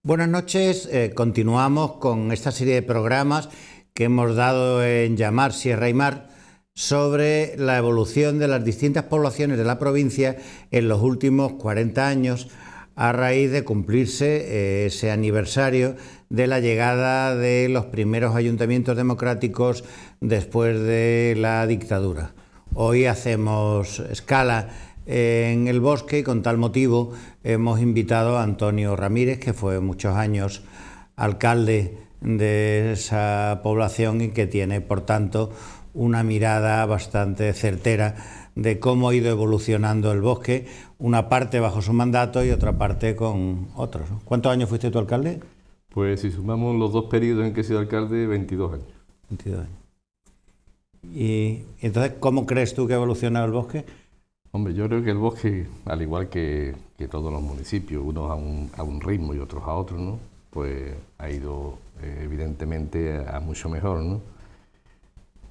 Buenas noches, continuamos con esta serie de programas que hemos dado en llamar Sierra y Mar sobre la evolución de las distintas poblaciones de la provincia en los últimos 40 años a raíz de cumplirse ese aniversario de la llegada de los primeros ayuntamientos democráticos después de la dictadura. Hoy hacemos escala en El Bosque y con tal motivo hemos invitado a Antonio Ramírez, que fue muchos años alcalde de esa población y que tiene, por tanto, una mirada bastante certera de cómo ha ido evolucionando El Bosque, una parte bajo su mandato y otra parte con otros, ¿no? ¿Cuántos años fuiste tú alcalde? Pues si sumamos los dos periodos en que he sido alcalde, 22 años. 22 años. Y entonces, ¿cómo crees tú que ha evolucionado El Bosque? Hombre, yo creo que El Bosque, al igual que todos los municipios, unos a un ritmo y otros a otro, ¿no? Pues ha ido evidentemente a mucho mejor, ¿no?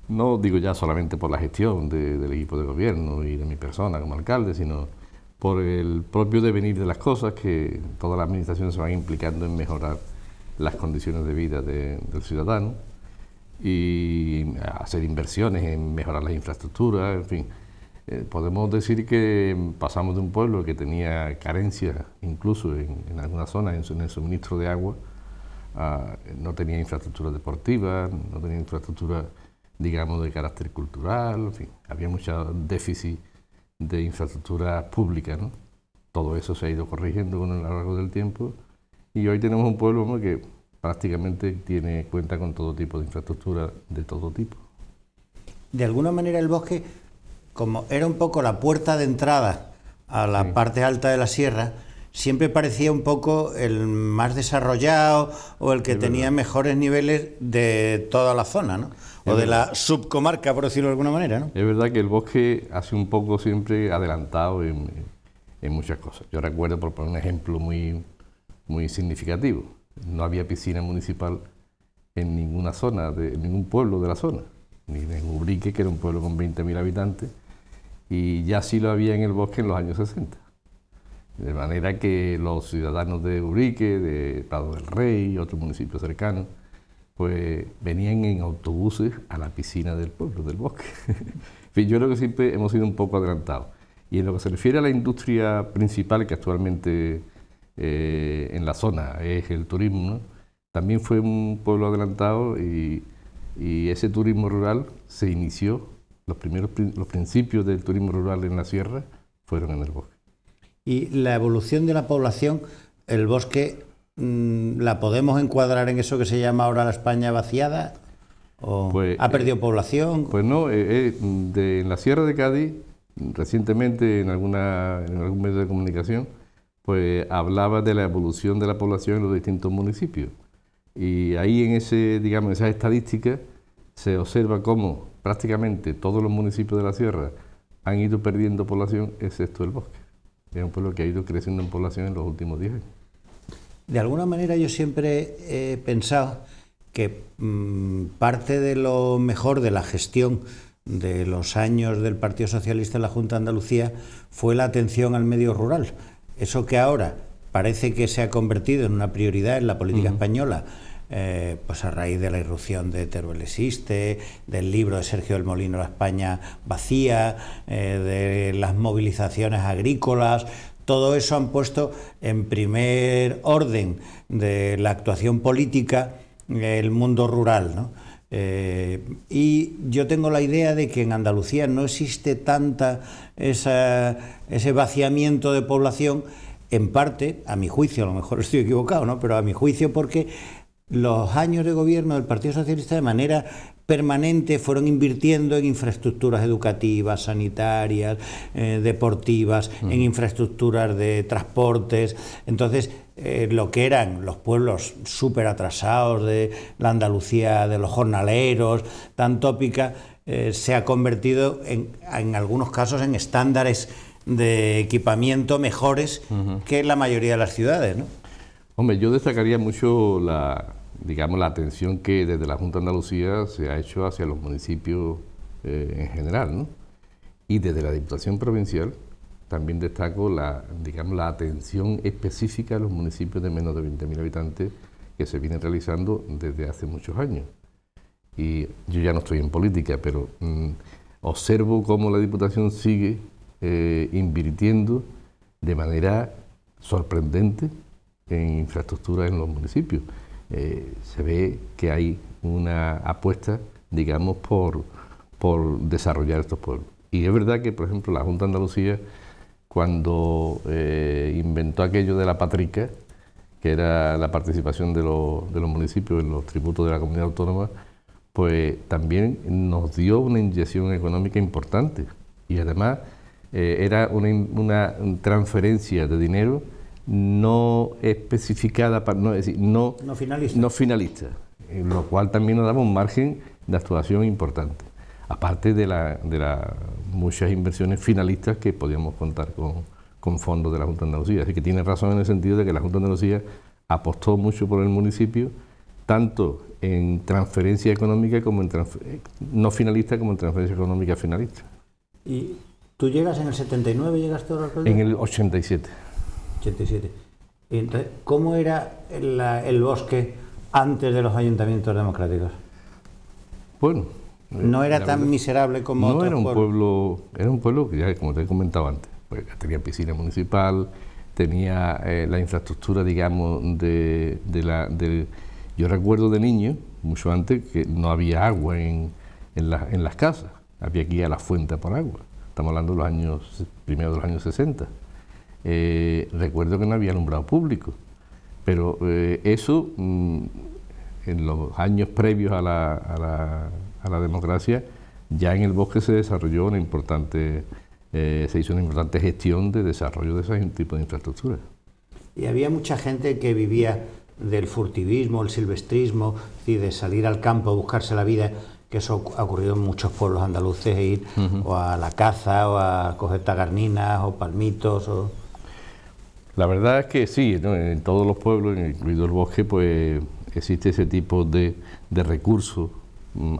No digo ya solamente por la gestión del equipo de gobierno y de mi persona como alcalde, sino por el propio devenir de las cosas, que todas las administraciones se van implicando en mejorar las condiciones de vida del ciudadano y hacer inversiones en mejorar las infraestructuras, en fin. Podemos decir que pasamos de un pueblo que tenía carencias, incluso en algunas zonas, en el suministro de agua, no tenía infraestructura deportiva, no tenía infraestructura, digamos, de carácter cultural, en fin, había mucho déficit de infraestructura pública, ¿no? Todo eso se ha ido corrigiendo a lo largo del tiempo y hoy tenemos un pueblo, ¿no?, que prácticamente cuenta con todo tipo de infraestructura de todo tipo. De alguna manera El Bosque, como era un poco la puerta de entrada a la parte alta de la sierra, siempre parecía un poco el más desarrollado o el que tenía mejores niveles de toda la zona, ¿no? O de la subcomarca, por decirlo de alguna manera, ¿no? Es verdad que El Bosque hace un poco siempre adelantado en muchas cosas. Yo recuerdo, por poner un ejemplo muy significativo, no había piscina municipal en ninguna zona, en ningún pueblo de la zona, ni en Ubrique, que era un pueblo con 20.000 habitantes, y ya sí lo había en El Bosque en los años 60. De manera que los ciudadanos de Ubrique, de Prado del Rey y otros municipios cercanos, pues venían en autobuses a la piscina del pueblo, del Bosque. En fin, yo creo que siempre hemos sido un poco adelantados. Y en lo que se refiere a la industria principal que actualmente en la zona es el turismo, ¿no?, también fue un pueblo adelantado y ese turismo rural se inició. Los principios del turismo rural en la sierra fueron en El Bosque. Y la evolución de la población, El Bosque, ¿la podemos encuadrar en eso que se llama ahora la España vaciada? ¿O pues, ha perdido población? Pues no, en la Sierra de Cádiz, recientemente en algún medio de comunicación, pues hablaba de la evolución de la población en los distintos municipios. Y ahí en esas estadísticas se observa cómo prácticamente todos los municipios de la sierra han ido perdiendo población, excepto El Bosque. Es un pueblo que ha ido creciendo en población en los últimos 10 años. De alguna manera yo siempre he pensado que parte de lo mejor de la gestión de los años del Partido Socialista en la Junta de Andalucía fue la atención al medio rural. Eso que ahora parece que se ha convertido en una prioridad en la política española, pues a raíz de la irrupción de Teruel Existe, del libro de Sergio del Molino La España vacía, de las movilizaciones agrícolas. Todo eso han puesto en primer orden de la actuación política el mundo rural, ¿no? Y yo tengo la idea de que en Andalucía no existe tanta ese vaciamiento de población, en parte, a mi juicio, a lo mejor estoy equivocado, ¿no?, pero a mi juicio porque los años de gobierno del Partido Socialista de manera permanente fueron invirtiendo en infraestructuras educativas, sanitarias, deportivas, en infraestructuras de transportes. Entonces, lo que eran los pueblos súper atrasados de la Andalucía de los jornaleros, tan tópica, se ha convertido en algunos casos en estándares de equipamiento mejores que la mayoría de las ciudades, ¿no? Hombre, yo destacaría mucho la atención que desde la Junta de Andalucía se ha hecho hacia los municipios en general, ¿no? Y desde la Diputación Provincial también destaco digamos, la atención específica a los municipios de menos de 20.000 habitantes que se viene realizando desde hace muchos años. Y yo ya no estoy en política, pero observo cómo la Diputación sigue invirtiendo de manera sorprendente en infraestructura en los municipios. Se ve que hay una apuesta, digamos, por desarrollar estos pueblos. Y es verdad que, por ejemplo, la Junta de Andalucía, cuando inventó aquello de la patrica, que era la participación de los municipios en los tributos de la comunidad autónoma, pues también nos dio una inyección económica importante. Y además era una transferencia de dinero no especificada, es decir, no finalista, lo cual también nos daba un margen de actuación importante, aparte de muchas inversiones finalistas que podíamos contar con fondos de la Junta de Andalucía. Así que tiene razón en el sentido de que la Junta de Andalucía apostó mucho por el municipio, tanto en transferencia económica como no finalista como en transferencia económica finalista. ¿Y tú llegas en el 79, llegaste a la alcaldía? En el 87. 87. Y entonces, ¿cómo era el bosque antes de los ayuntamientos democráticos? Bueno, no era tan miserable como no otros era un pueblos. Era un pueblo que ya, como te he comentado antes, pues tenía piscina municipal, tenía la infraestructura, digamos, yo recuerdo de niño, mucho antes, que no había agua en las casas, había que ir a la fuente por agua. Estamos hablando de los años, primero de los años 60. Recuerdo que no había alumbrado público, pero eso, en los años previos a la democracia, ya en el bosque se desarrolló se hizo una importante gestión de desarrollo de ese tipo de infraestructuras. Y había mucha gente que vivía del furtivismo, el silvestrismo, y de salir al campo a buscarse la vida, que eso ha ocurrido en muchos pueblos andaluces, ir o a la caza, o a coger tagarninas, o palmitos, o... La verdad es que sí, ¿no? En todos los pueblos, incluido el bosque, pues existe ese tipo de recursos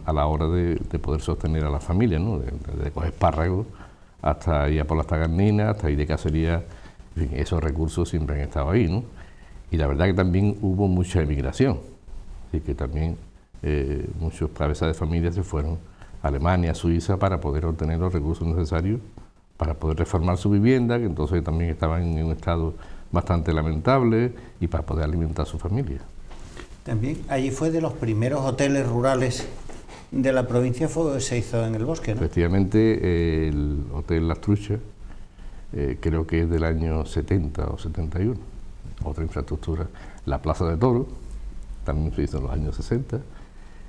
a la hora de poder sostener a la familia, ¿no? De coger espárragos hasta ir a por las tagarninas, hasta ir de cacería, en fin, esos recursos siempre han estado ahí, ¿no? Y la verdad que también hubo mucha emigración, así que también muchos cabezas de familia se fueron a Alemania, a Suiza, para poder obtener los recursos necesarios para poder reformar su vivienda, que entonces también estaban en un estado bastante lamentable, y para poder alimentar a su familia. También allí fue de los primeros hoteles rurales de la provincia, se hizo en el bosque, ¿no? Efectivamente, el Hotel Las Truchas, creo que es del año 70 o 71, otra infraestructura. La Plaza de Toros también se hizo en los años 60,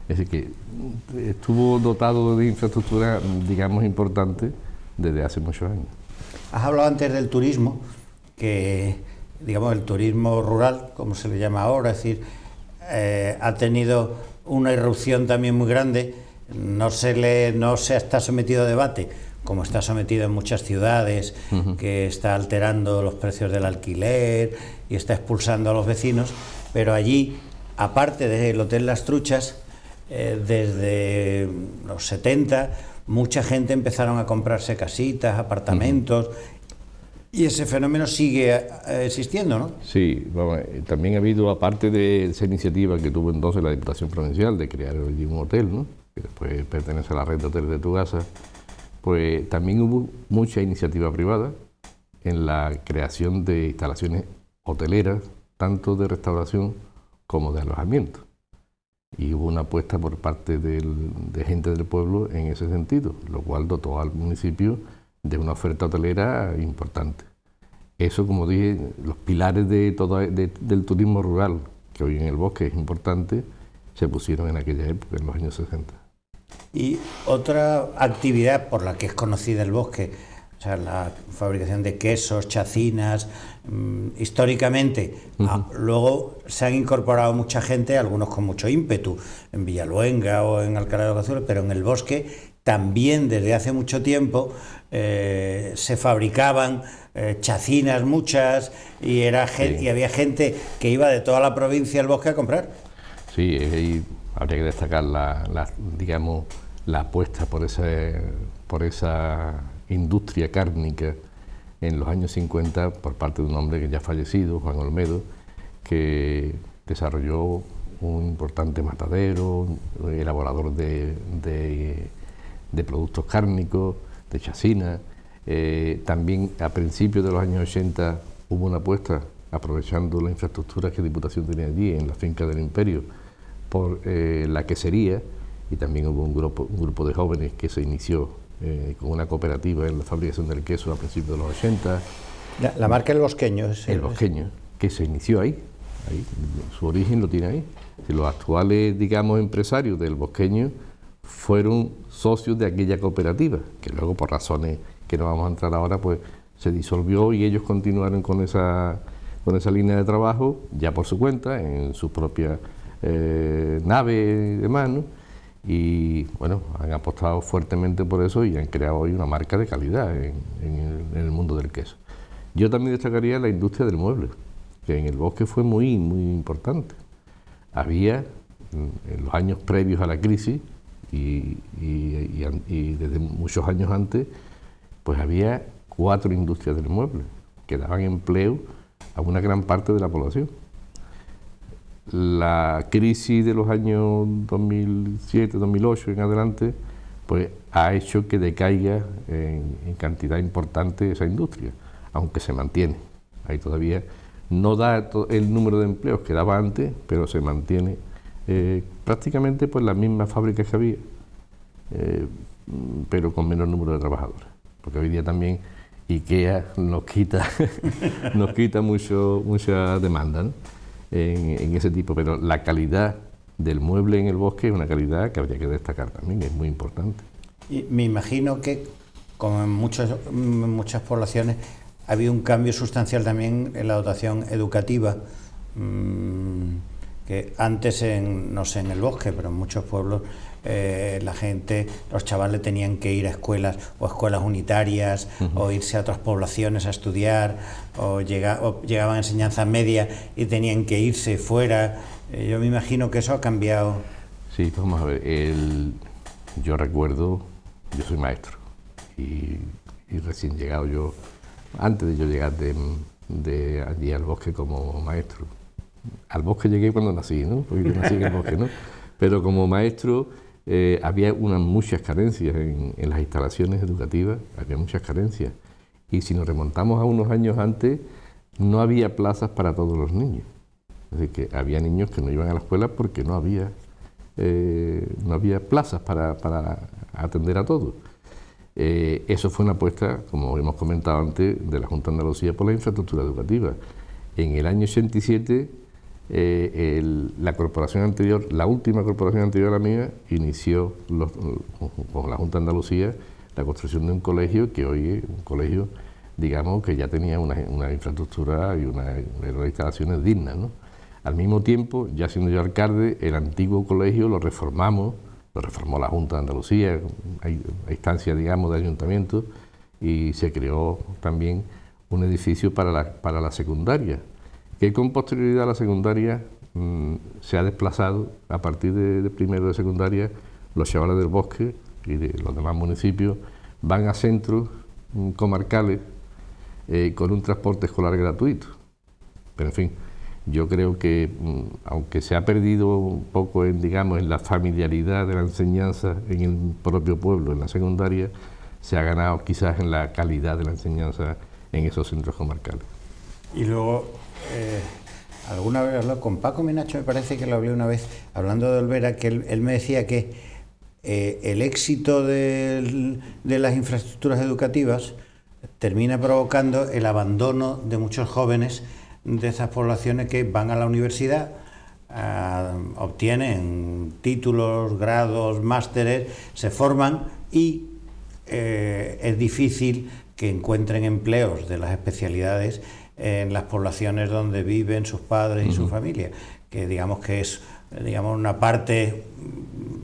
es decir, que estuvo dotado de infraestructura, digamos, importante desde hace muchos años. Has hablado antes del turismo, que, digamos, el turismo rural, como se le llama ahora, es decir, ha tenido una irrupción también muy grande, no se está sometido a debate, como está sometido en muchas ciudades, que está alterando los precios del alquiler y está expulsando a los vecinos, pero allí, aparte del Hotel Las Truchas, desde los 70, mucha gente empezaron a comprarse casitas, apartamentos, y ese fenómeno sigue existiendo, ¿no? Sí, vamos, también ha habido, aparte de esa iniciativa que tuvo entonces la Diputación Provincial de crear allí un hotel, ¿no?, que después pertenece a la red de hoteles de Tugasa, pues también hubo mucha iniciativa privada en la creación de instalaciones hoteleras, tanto de restauración como de alojamiento. Y hubo una apuesta por parte de gente del pueblo en ese sentido, lo cual dotó al municipio de una oferta hotelera importante. Eso, como dije, los pilares del turismo rural, que hoy en el bosque es importante, se pusieron en aquella época, en los años 60. Y otra actividad por la que es conocida el bosque, o sea, la fabricación de quesos, chacinas, históricamente, luego se han incorporado mucha gente, algunos con mucho ímpetu, en Villaluenga o en Alcalá de los Azules, pero en el bosque también desde hace mucho tiempo se fabricaban chacinas muchas, y había gente que iba de toda la provincia al bosque a comprar. Sí, y habría que destacar digamos, la apuesta por esa industria cárnica en los años 50 por parte de un hombre que ya ha fallecido, Juan Olmedo, que desarrolló un importante matadero, elaborador de productos cárnicos, de chacinas. También a principios de los años 80 hubo una apuesta, aprovechando la infraestructura que Diputación tenía allí, en la finca del Imperio, por la quesería, y también hubo un grupo de jóvenes que se inició con una cooperativa en la fabricación del queso a principios de los 80. La marca El Bosqueño. El Bosqueño, que se inició ahí, su origen lo tiene ahí. Si los actuales, digamos, empresarios del Bosqueño fueron socios de aquella cooperativa, que luego por razones que no vamos a entrar ahora, pues se disolvió y ellos continuaron con esa línea de trabajo, ya por su cuenta, en su propia nave y demás, ¿no? Y bueno, han apostado fuertemente por eso y han creado hoy una marca de calidad en el mundo del queso. Yo también destacaría la industria del mueble, que en el Bosque fue muy importante. Había, en los años previos a la crisis y desde muchos años antes, pues había 4 industrias del mueble que daban empleo a una gran parte de la población. La crisis de los años 2007-2008 en adelante, pues ha hecho que decaiga en cantidad importante esa industria, aunque se mantiene. Ahí todavía no da el número de empleos que daba antes, pero se mantiene prácticamente pues las mismas fábricas que había, pero con menos número de trabajadores. Porque hoy día también IKEA nos quita mucha demanda, ¿no? en ese tipo, pero la calidad del mueble en el Bosque es una calidad que habría que destacar también, es muy importante. Y me imagino que, como en muchas poblaciones, ha habido un cambio sustancial también en la dotación educativa, que antes, no sé en el Bosque, pero en muchos pueblos, los chavales tenían que ir a escuelas unitarias, o irse a otras poblaciones a estudiar, o llegaban a enseñanza media y tenían que irse fuera. Yo me imagino que eso ha cambiado. Sí, vamos a ver, yo recuerdo, yo soy maestro y recién llegado yo, antes de yo llegar de allí al Bosque como maestro. Al Bosque llegué cuando nací, ¿no? Porque yo nací en el Bosque, ¿no? Pero como maestro había muchas carencias en las instalaciones educativas, había muchas carencias. Y si nos remontamos a unos años antes, no había plazas para todos los niños. Es decir, que había niños que no iban a la escuela porque no había plazas para atender a todos. Eso fue una apuesta, como hemos comentado antes, de la Junta de Andalucía por la infraestructura educativa. En el año 87, la corporación anterior, la última corporación anterior a la mía, inició con la Junta de Andalucía la construcción de un colegio que hoy es un colegio, digamos, que ya tenía una infraestructura y unas instalaciones dignas, ¿no? Al mismo tiempo, ya siendo yo alcalde, el antiguo colegio lo reformó la Junta de Andalucía, a instancia, digamos, de ayuntamiento, y se creó también un edificio para la secundaria, que con posterioridad a la secundaria se ha desplazado. A partir de primero de secundaria, los chavales del Bosque y de los demás municipios van a centros comarcales con un transporte escolar gratuito. Pero en fin, yo creo que aunque se ha perdido un poco en la familiaridad de la enseñanza en el propio pueblo, en la secundaria, se ha ganado quizás en la calidad de la enseñanza en esos centros comarcales. Y luego, alguna vez hablé con Paco Menacho, me parece que lo hablé una vez, hablando de Olvera, que él me decía que el éxito de las infraestructuras educativas termina provocando el abandono de muchos jóvenes de esas poblaciones que van a la universidad, obtienen títulos, grados, másteres, se forman y es difícil que encuentren empleos de las especialidades en las poblaciones donde viven sus padres y su familia, que digamos que es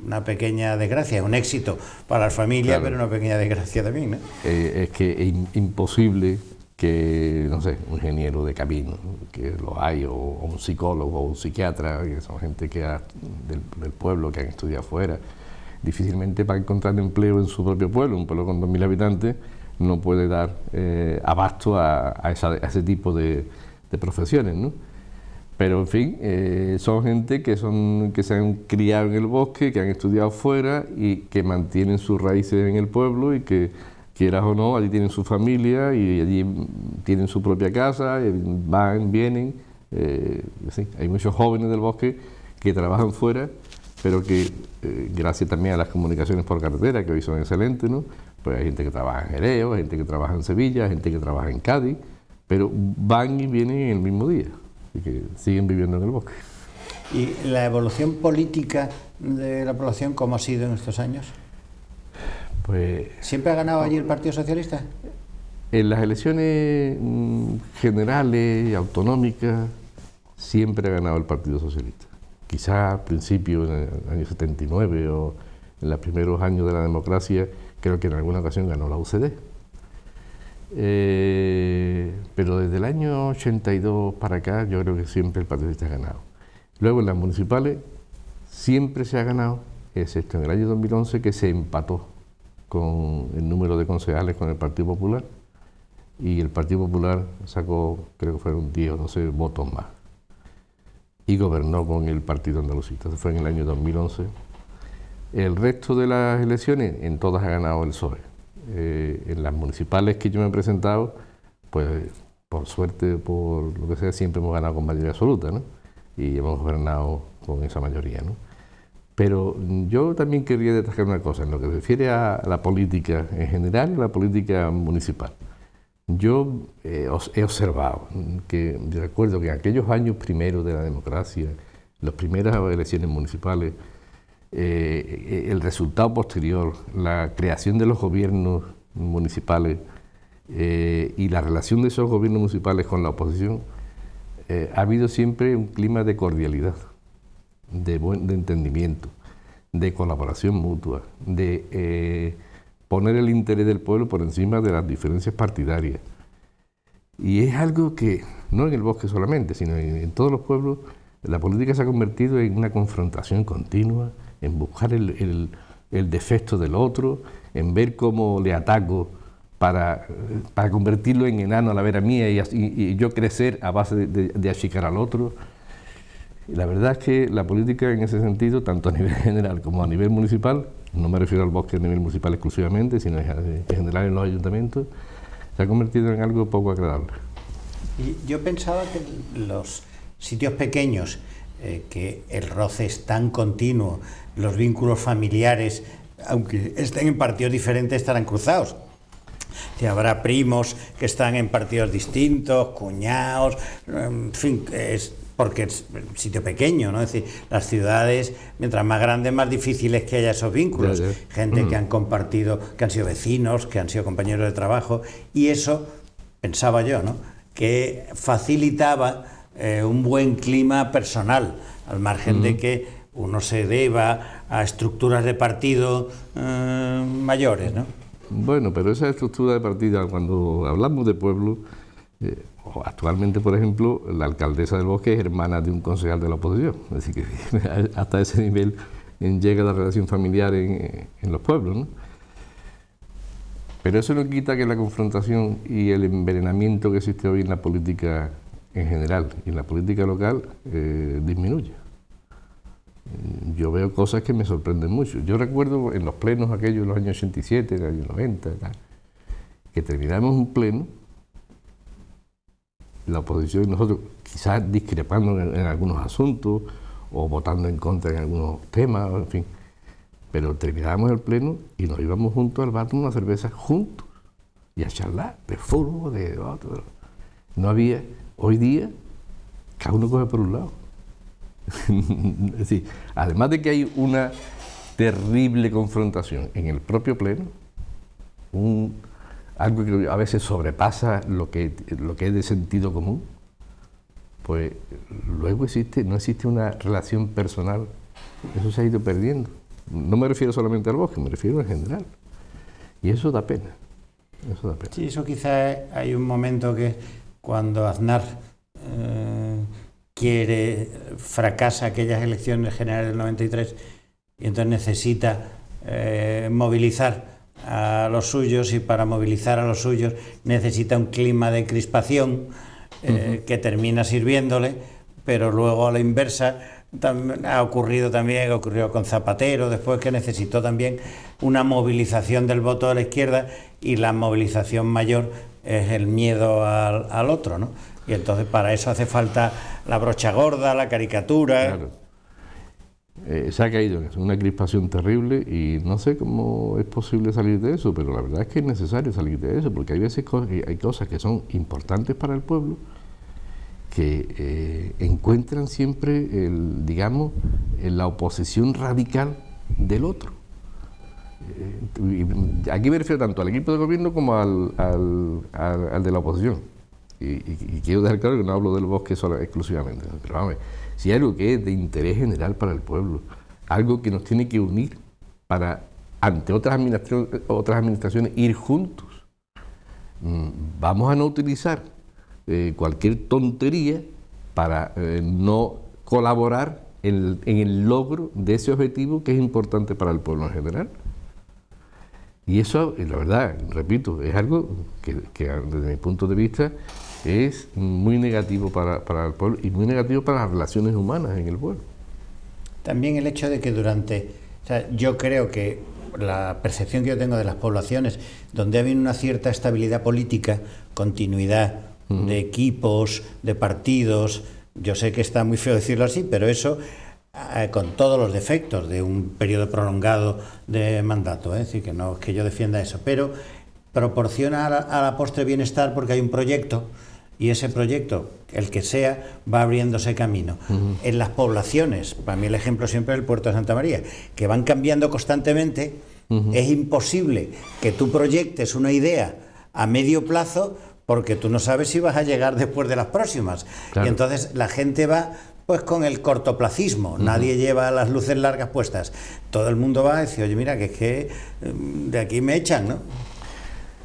una pequeña desgracia, un éxito para la familia, claro, pero una pequeña desgracia también, ¿no? Es que es imposible que, no sé, un ingeniero de camino, que lo hay, o un psicólogo, o un psiquiatra, que son gente del pueblo, que han estudiado fuera, difícilmente va a encontrar empleo en su propio pueblo, un pueblo con 2.000 habitantes, no puede dar abasto a ese tipo de profesiones, ¿no? Pero, en fin, son gente que se han criado en el bosque, que han estudiado fuera y que mantienen sus raíces en el pueblo y que, quieras o no, allí tienen su familia y allí tienen su propia casa, van, vienen. Sí, hay muchos jóvenes del bosque que trabajan fuera, pero que, gracias también a las comunicaciones por carretera, que hoy son excelentes, ¿no? Pues hay gente que trabaja en Jerez, hay gente que trabaja en Sevilla, hay gente que trabaja en Cádiz, pero van y vienen en el mismo día. Y que siguen viviendo en el bosque. ¿Y la evolución política de la población cómo ha sido en estos años? Pues, ¿siempre ha ganado allí el Partido Socialista? En las elecciones generales y autonómicas siempre ha ganado el Partido Socialista. Quizás al principio, en el año 79 o en los primeros años de la democracia, creo que en alguna ocasión ganó la UCD. Pero desde el año 82 para acá yo creo que siempre el Partido Socialista ha ganado. Luego en las municipales siempre se ha ganado, excepto en el año 2011 que se empató con el número de concejales con el Partido Popular y el Partido Popular sacó, creo que fueron 10 o 12 votos más y gobernó con el Partido Andalucista. Eso fue en el año 2011. El resto de las elecciones en todas ha ganado el PSOE. En las municipales que yo me he presentado, pues por suerte, por lo que sea, siempre hemos ganado con mayoría absoluta, ¿no? Y hemos gobernado con esa mayoría, ¿no? Pero yo también quería destacar una cosa, en lo que se refiere a la política en general, la política municipal. Yo he observado que, yo recuerdo que en aquellos años primeros de la democracia, las primeras elecciones municipales, el resultado posterior, la creación de los gobiernos municipales y la relación de esos gobiernos municipales con la oposición, ha habido siempre un clima de cordialidad, de entendimiento, de colaboración mutua, de poner el interés del pueblo por encima de las diferencias partidarias. Y es algo que, no en el bosque solamente, sino en todos los pueblos, la política se ha convertido en una confrontación continua, en buscar el defecto del otro, en ver cómo le ataco para convertirlo en enano a la vera mía y yo crecer a base de achicar al otro. Y la verdad es que la política en ese sentido, tanto a nivel general como a nivel municipal, no me refiero al bosque a nivel municipal exclusivamente, sino en general en los ayuntamientos, se ha convertido en algo poco agradable. Y yo pensaba que los sitios pequeños, que el roce es tan continuo, los vínculos familiares, aunque estén en partidos diferentes, estarán cruzados. Si habrá primos que están en partidos distintos, cuñados, en fin, porque es un sitio pequeño, ¿no? Es decir, las ciudades, mientras más grandes, más difícil es que haya esos vínculos. Gente que han compartido, que han sido vecinos, que han sido compañeros de trabajo, y eso, pensaba yo, ¿no?, que facilitaba un buen clima personal, al margen de que uno se deba a estructuras de partido mayores, ¿no? Bueno, pero esa estructura de partido, cuando hablamos de pueblo, actualmente, por ejemplo, la alcaldesa del Bosque es hermana de un concejal de la oposición, así que hasta ese nivel llega la relación familiar en los pueblos, ¿no? Pero eso no quita que la confrontación y el envenenamiento que existe hoy en la política en general y en la política local disminuya. Yo veo cosas que me sorprenden mucho. Yo recuerdo en los plenos aquellos de los años 87, en los años 90, que terminamos un pleno, la oposición y nosotros quizás discrepando en algunos asuntos o votando en contra en algunos temas, en fin, pero terminábamos el pleno y nos íbamos juntos al bar a tomar una cerveza juntos y a charlar de fútbol, de otro. No había, hoy día, cada uno coge por un lado. Es decir, además de que hay una terrible confrontación en el propio pleno, algo que a veces sobrepasa lo que es de sentido común, pues luego no existe una relación personal, eso se ha ido perdiendo. No me refiero solamente al bosque, me refiero en general. Y eso da pena, eso da pena. Sí, eso quizás hay un momento que cuando Aznar fracasa aquellas elecciones generales del 93 y entonces necesita movilizar a los suyos y para movilizar a los suyos necesita un clima de crispación que termina sirviéndole, pero luego a la inversa ocurrió con Zapatero, después, que necesitó también una movilización del voto de la izquierda, y la movilización mayor es el miedo al otro, ¿no? Y entonces para eso hace falta la brocha gorda, la caricatura. Claro. Se ha caído en eso, una crispación terrible, y no sé cómo es posible salir de eso, pero la verdad es que es necesario salir de eso, porque hay veces hay cosas que son importantes para el pueblo, que encuentran siempre, digamos, en la oposición radical del otro. Aquí me refiero tanto al equipo de gobierno como al de la oposición. Y quiero dejar claro que no hablo del Bosque solo, exclusivamente, pero vamos, si hay algo que es de interés general para el pueblo, algo que nos tiene que unir para, ante otras administraciones, ir juntos, vamos a no utilizar cualquier tontería para no colaborar en el logro de ese objetivo que es importante para el pueblo en general. Y eso, la verdad, repito, es algo que desde mi punto de vista es muy negativo para el pueblo y muy negativo para las relaciones humanas en el pueblo. También el hecho de que yo creo que la percepción que yo tengo de las poblaciones donde ha habido una cierta estabilidad política, continuidad de equipos, de partidos, yo sé que está muy feo decirlo así, pero eso con todos los defectos de un periodo prolongado de mandato, es decir, que no es que yo defienda eso, pero proporciona a la postre bienestar, porque hay un proyecto, y ese proyecto, el que sea, va abriéndose camino. En las poblaciones, para mí el ejemplo siempre es el Puerto de Santa María, que van cambiando constantemente, es imposible que tú proyectes una idea a medio plazo, porque tú no sabes si vas a llegar después de las próximas. Claro. Y entonces la gente va pues con el cortoplacismo, nadie lleva las luces largas puestas, todo el mundo va a decir, oye, mira, que es que de aquí me echan, ¿no?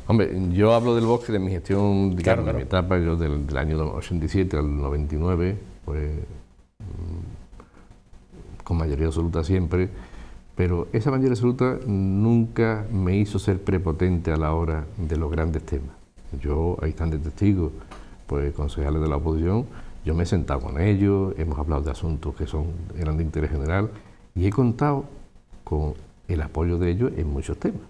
Hombre, yo hablo del Bosque de mi gestión, digamos, claro. de mi etapa, yo del año 87 al 99, pues con mayoría absoluta siempre, pero esa mayoría absoluta nunca me hizo ser prepotente a la hora de los grandes temas. Yo, ahí están de testigos, pues concejales de la oposición, yo me he sentado con ellos, hemos hablado de asuntos que eran de interés general, y he contado con el apoyo de ellos en muchos temas.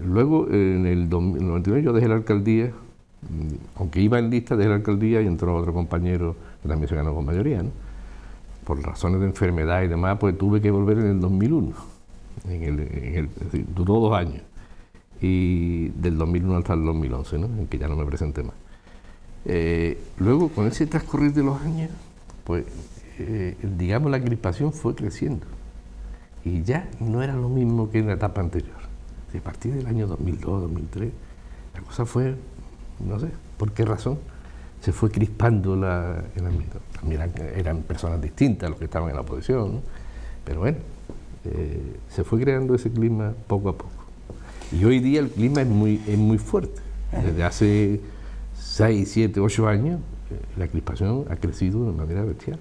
Luego, en el 99 yo dejé la alcaldía, aunque iba en lista, dejé la alcaldía y entró otro compañero que también se ganó con mayoría, ¿no? Por razones de enfermedad y demás, pues tuve que volver en el 2001, es decir, duró 2 años, y del 2001 hasta el 2011, ¿no? En que ya no me presenté más. Luego, con ese transcurrir de los años, pues, digamos, la crispación fue creciendo, y ya no era lo mismo que en la etapa anterior. A partir del año 2002, 2003, la cosa fue, no sé por qué razón, se fue crispando el ambiente. También eran personas distintas los que estaban en la oposición, ¿no? Pero bueno, se fue creando ese clima poco a poco. Y hoy día el clima es muy fuerte. Desde hace 6, 7, 8 años, la crispación ha crecido de manera bestial.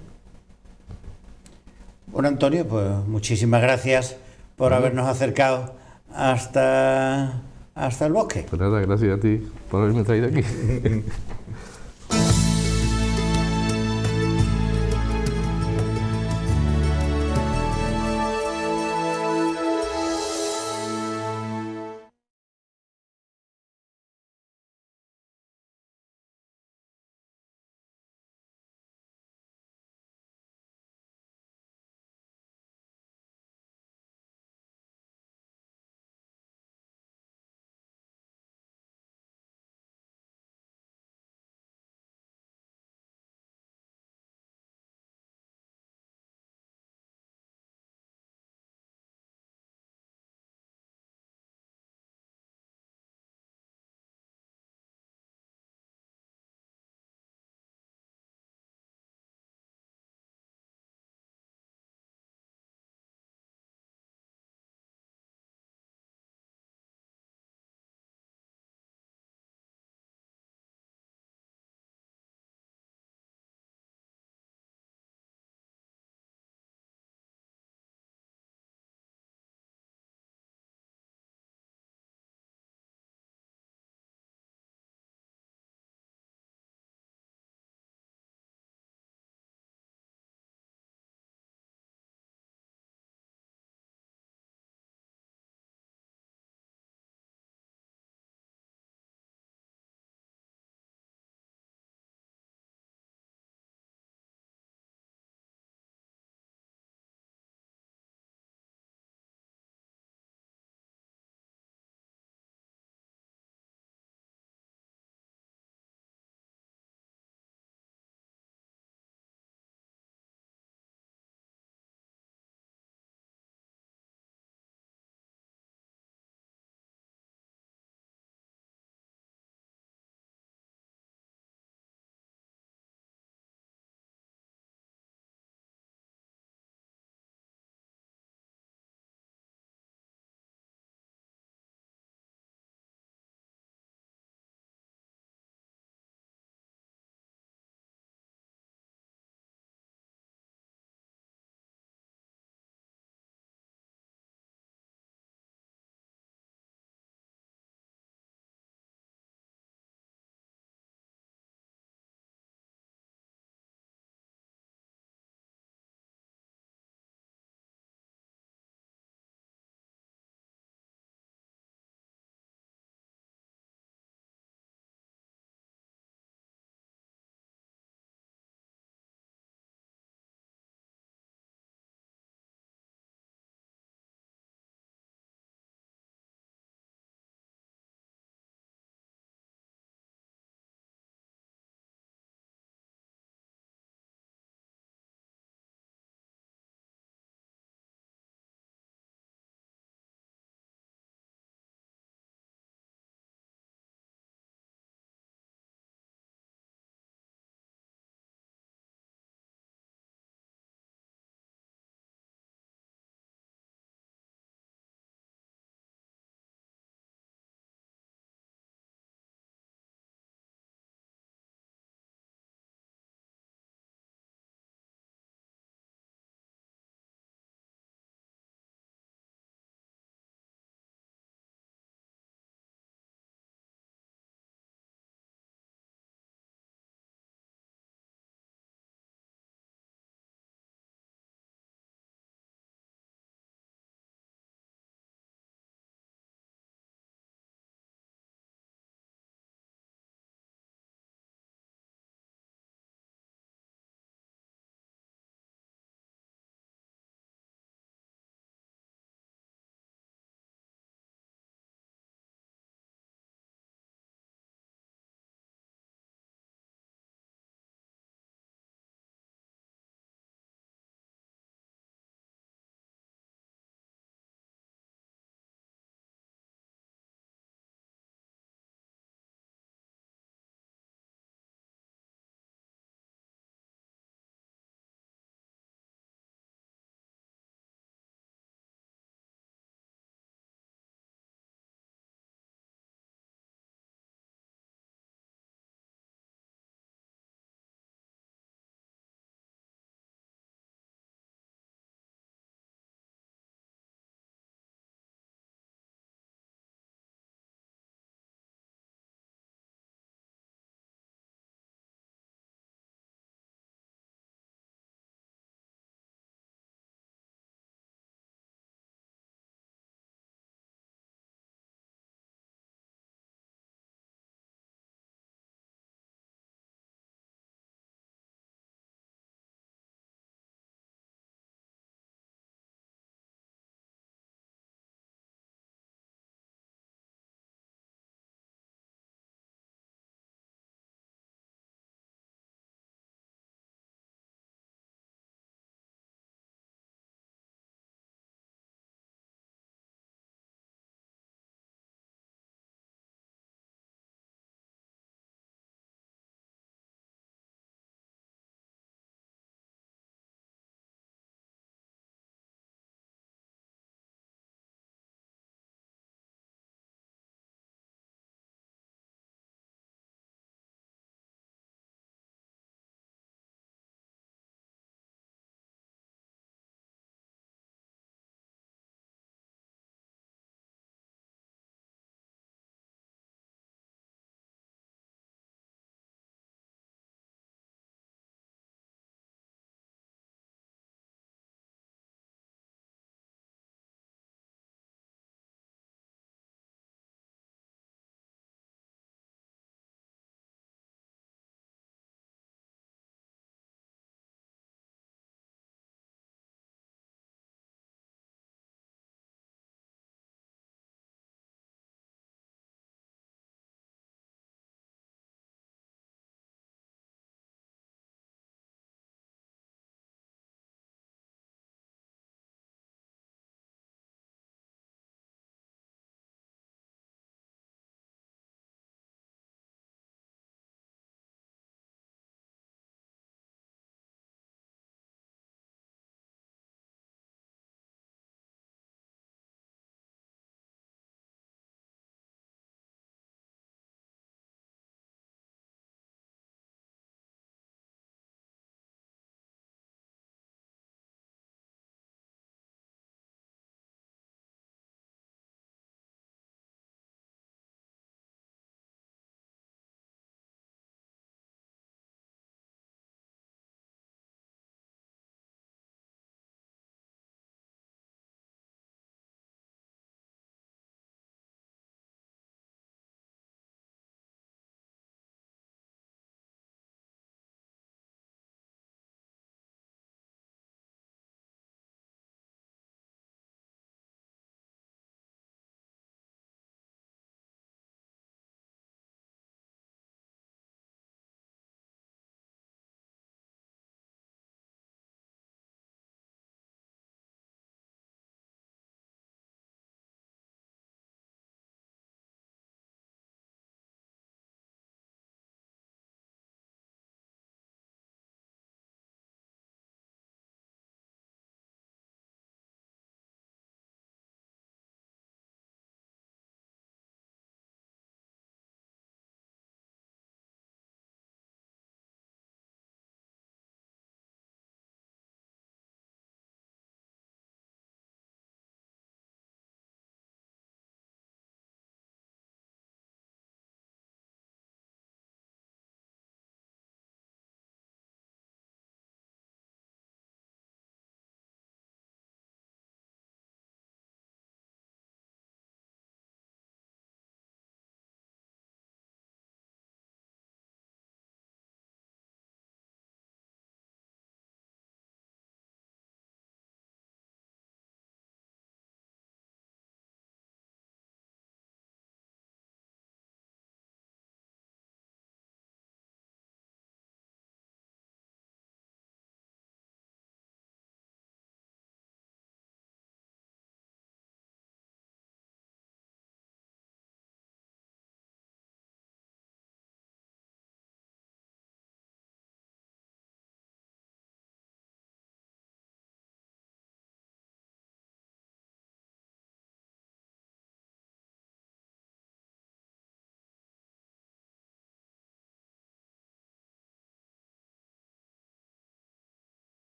Bueno, Antonio, pues muchísimas gracias por habernos acercado hasta el Bosque. Pues nada, gracias a ti por haberme traído aquí.